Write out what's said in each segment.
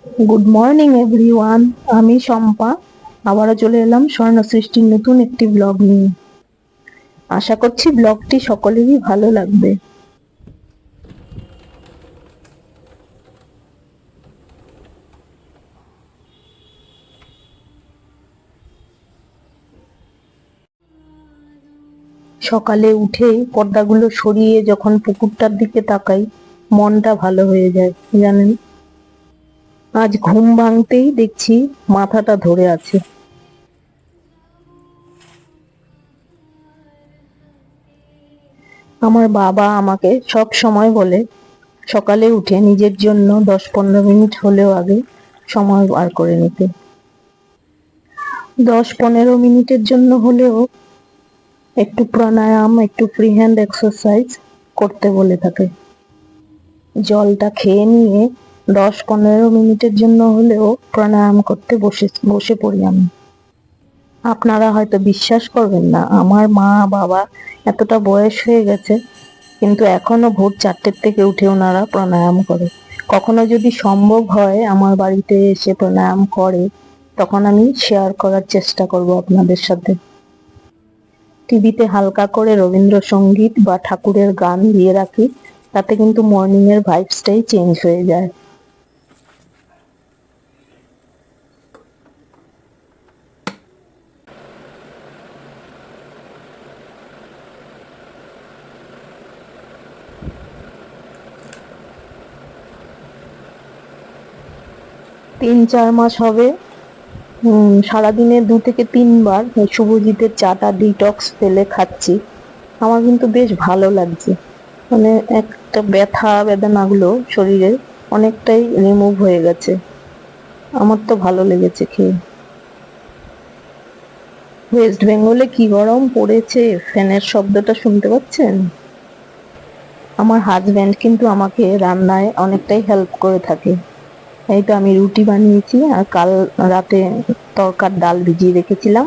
Good morning everyone. আমি শম্পা, আবারও চলে এলাম স্বর্ণ সৃষ্টির নতুন একটি ব্লগ নিয়ে। আশা করছি ব্লগটি সকলেরই ভালো লাগবে। সকালে উঠেই পর্দাগুলো সরিয়ে যখন পুকুরটার দিকে তাকাই, মনটা ভালো হয়ে যায় জানেন। আজ ঘুম ভাঙতেই দেখছি মাথাটা ধরে আছে। আমার বাবা আমাকে সব সময় বলে সকালে উঠে নিজের জন্য 10-15 মিনিট হলেও আগে সময় বার করে নিতে। 10-15 মিনিটের জন্য হলেও একটু প্রাণায়াম, একটু ফ্রি হ্যান্ড এক্সারসাইজ করতে বলে থাকে। জলটা খেয়ে নিয়ে 10-15 মিনিটের জন্য হলেও প্রাণায়াম করতে বসে পড়ি আমি। আপনারা হয়তো বিশ্বাস করবেন না, আমার মা বাবা এতটা বয়স হয়ে গেছে কিন্তু এখনো ভোর 4টের থেকে উঠে ওনারা প্রাণায়াম করে। কখনো যদি সম্ভব হয় আমার বাড়িতে এসে প্রাণায়াম করে, তখন আমি শেয়ার করার চেষ্টা করব আপনাদের সাথে। টিভিতে হালকা করে রবীন্দ্রসঙ্গীত বা ঠাকুরের গান দিয়ে রাখি, তাতে কিন্তু মর্নিং এর ভাইবসটাই চেঞ্জ হয়ে যায়। তিন চার মাস হবে সারাদিনে 2 থেকে 3 বার এই শুভজিতের চাটা ডিটক্স তেলে খাচ্ছি। আমার কিন্তু বেশ ভালো লাগছে, মানে একটা ব্যথা বেদনাগুলো শরীরে অনেকটাই রিমুভ হয়ে গেছে। আমার তো ভালো লেগেছে খেয়ে। ওয়েস্ট বেঙ্গলে কি গরম পড়েছে, ফ্যানের শব্দটা শুনতে পাচ্ছেন? আমার হাজব্যান্ড কিন্তু আমাকে রান্নায় অনেকটাই হেল্প করে থাকে। এই তো আমি রুটি বানিয়েছি আর কাল রাতে তরকার ডাল ভিজিয়ে রেখেছিলাম।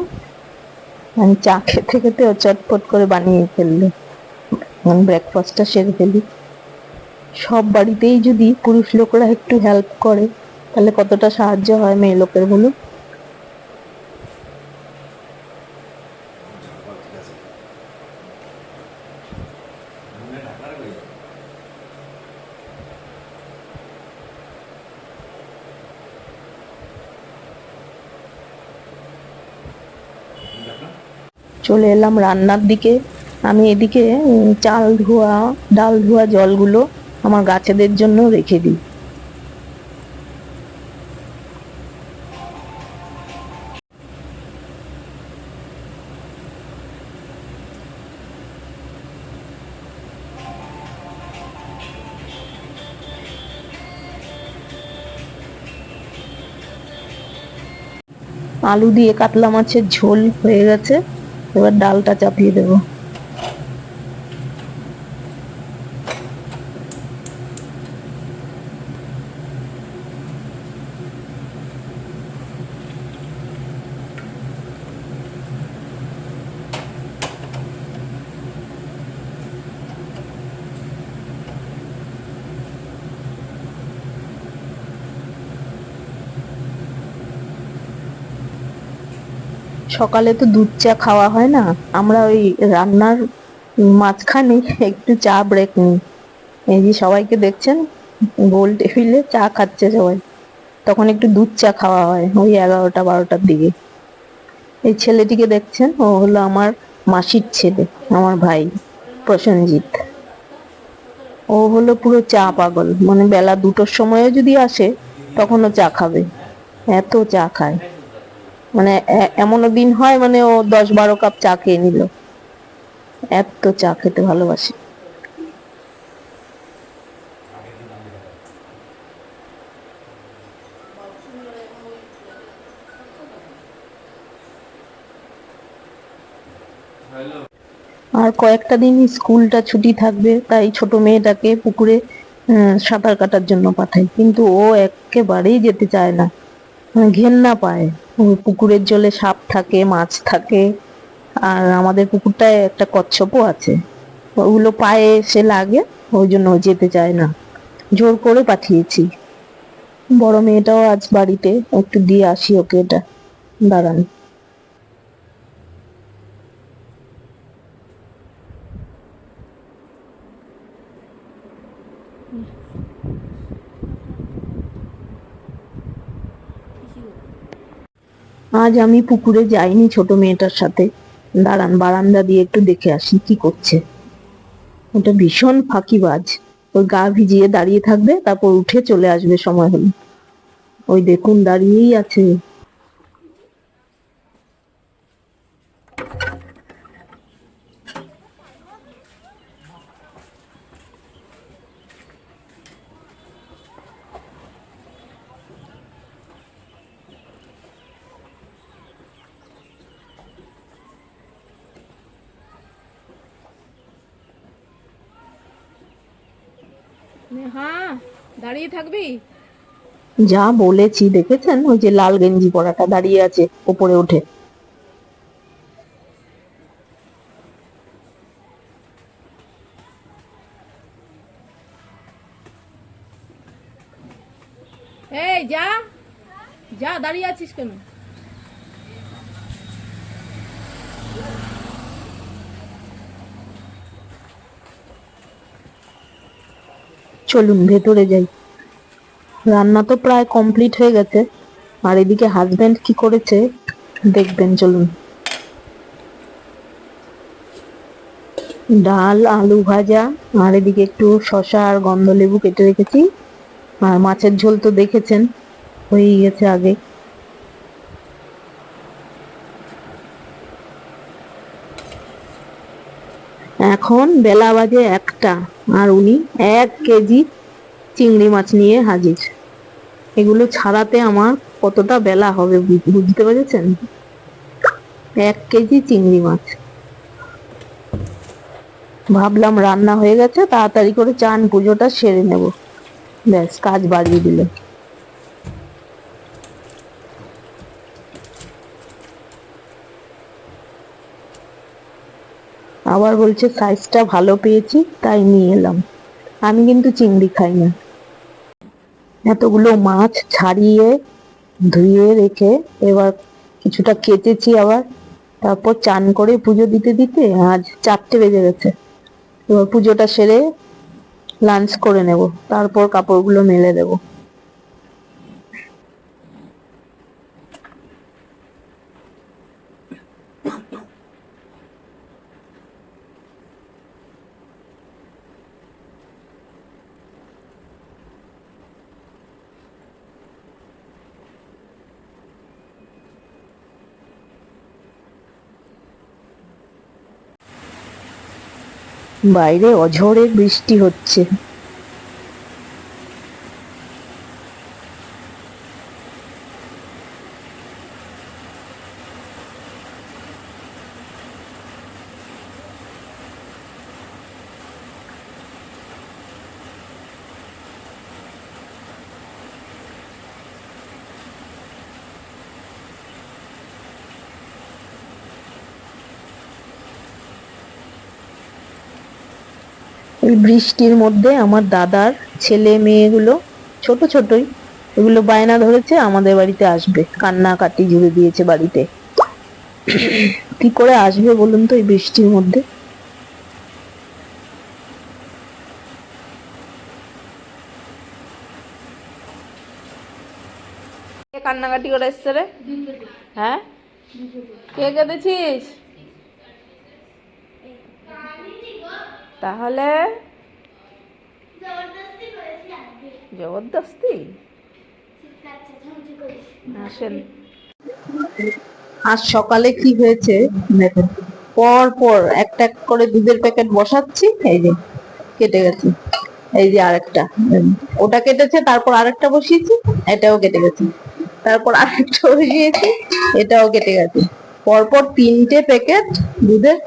আমি চা খেতে খেতে ও চটপট করে বানিয়ে ফেললো, ব্রেকফাস্টটা সেরে ফেলি। সব বাড়িতেই যদি পুরুষ লোকরা একটু হেল্প করে তাহলে কতটা সাহায্য হয় মেয়ে লোকের বলুন। চলে এলাম রান্নার দিকে। আমি এদিকে চাল ধোয়া ডাল ধোয়া জলগুলো আমার গাছেদের জন্য রেখে দিই। আলু দিয়ে কাতলা মাছের ঝোল হয়ে গেছে, এবার ডালটা চাপিয়ে দেবো। সকালে তো দুধ চা খাওয়া হয় না, আমরা ওই রান্নার মাঝখানে একটু চা ব্রেক নিই। এই যে সবাইকে দেখছেন গোল টেবিলে চা খাচ্ছে সবাই, তখন একটু দুধ চা খাওয়া হয় ওই 11টা-12টার দিকে। এই ছেলেটিকে দেখছেন, ও হলো আমার মাসির ছেলে, আমার ভাই প্রসেনজিৎ। ও হলো পুরো চা পাগল, মানে বেলা 2টোর সময়ও যদি আসে তখনও চা খাবে, এত চা খায়। মানে এমনও দিন হয় মানে ও 10-12 কাপ চা খেয়ে নিল, এত চা খেতে ভালোবাসে। আর কয়েকটা দিন স্কুলটা ছুটি থাকবে, তাই ছোট মেয়েটাকে পুকুরে সাঁতার কাটার জন্য পাঠাই, কিন্তু ও একেবারেই যেতে চায় না, মানে ঘেন্না পায়। পুকুরের জলে সাপ থাকে, মাছ থাকে, আর আমাদের পুকুরটায় একটা কচ্ছপও আছে, ওগুলো পায়ে এসে লাগে, ওই জন্য ও যেতে চায় না। জোর করে পাঠিয়েছি। বড় মেয়েটাও আজ বাড়িতে, একটু দিয়ে আসি ওকে এটা। দাঁড়ান। আজ আমি পুকুরে যাইনি ছোট মেয়েটার সাথে। দাঁড়ান, বারান্দা দিয়ে একটু দেখে আসি কি করছে। ওটা ভীষণ ফাঁকিবাজ। ওই গা ভিজিয়ে দাঁড়িয়ে থাকবে, তারপর উঠে চলে আসবে সময় হলে। ওই দেখুন দাঁড়িয়েই আছে। হ্যাঁ, দাঁড়িয়ে থাকবি। যা বলেছি দেখেছেন, ওই যে লাল গেঞ্জি পরাটা দাঁড়িয়ে আছে ওপরে উঠে। এই যা, যা, দাঁড়িয়ে আছিস কেন? চলুন ভেতরে যাই। রান্না তো প্রায় কমপ্লিট হয়ে গেছে, আর এদিকে হাজবেন্ড কি করেছে দেখবেন, চলুন। ডাল, আলু ভাজা, আর এদিকে একটু শসা আর গন্ধলেবু কেটে রেখেছি। আর মাছের ঝোল তো দেখেছেন, হয়েই গেছে আগে। এখন বেলা বাজে 1টা, আর উনি 1 কেজি চিংড়ি মাছ নিয়ে হাজির। এগুলো ছাড়াতে আমার কতটা বেলা হবে বুঝতে পেরেছেন? 1 কেজি চিংড়ি মাছ। ভাবলাম রান্না হয়ে গেছে, তাড়াতাড়ি করে চান পুজোটা সেরে নেব, ব্যাস কাজ বাড়িয়ে দিল। আবার বলছে সাইজটা ভালো পেয়েছি তাই নিয়ে এলাম। আমি কিন্তু চিংড়ি খাই না। এতগুলো মাছ ছাড়িয়ে ধুয়ে রেখে এবার কিছুটা কেটেছি আবার। তারপর চান করে পুজো দিতে দিতে আজ 4টে বেজে গেছে। এবার পুজোটা সেরে লাঞ্চ করে নেব, তারপর কাপড়গুলো মেলে দেব। বাইরে অঝোরে বৃষ্টি হচ্ছে। এই বৃষ্টির মধ্যে আমার দাদার ছেলে মেয়েগুলো, ছোট ছোটই, এগুলো বায়না ধরেছে আমাদের বাড়িতে আসবে, কান্নাকাটি জুড়ে দিয়েছে বাড়িতে। কি করে আসবে বলুন তো এই বৃষ্টির মধ্যে? কে কান্নাকাটি করে এসছে রে? হ্যাঁ, কে কেঁদেছিস? তাহলে জবরদস্তি? আসেন। আজ সকালে কি হয়েছে দেখুন। পর পর একটা এক করে দুধের প্যাকেট বসাচ্ছি, এই যে কেটে গেছে। এই যে আরেকটা, ওটা কেটেছে, তারপর আরেকটা বসিয়েছি, এটাও কেটে গেছে। তারপর আরেকটা বসিয়েছি, এটাও কেটে গেছে। পরপর 3টে প্যাকেট দুধের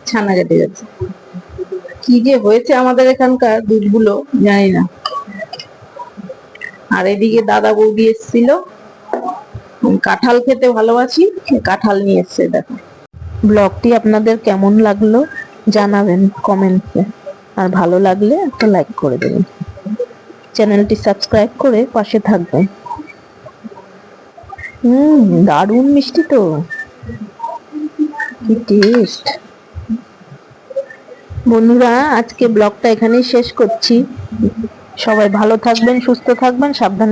ছানা কেটে গেছে। কি যে হয়েছে আমাদের এখানকার দুধগুলো জানি না। আর এদিকে দাদা বৌদি এসেছিল, কাঁঠাল খেতে ভালোবাসি, কাঁঠাল নিয়ে এসছে দেখো। ব্লগটি আপনাদের কেমন লাগলো জানাবেন কমেন্টে, আর ভালো লাগলে একটা লাইক করে দেবেন। চ্যানেলটি সাবস্ক্রাইব করে পাশে থাকবেন। দারুণ মিষ্টি তো, কি টেস্ট। বন্ধুরা, আজকে ব্লগটা এখানেই শেষ করছি। সবাই ভালো থাকবেন, সুস্থ থাকবেন, সাবধানে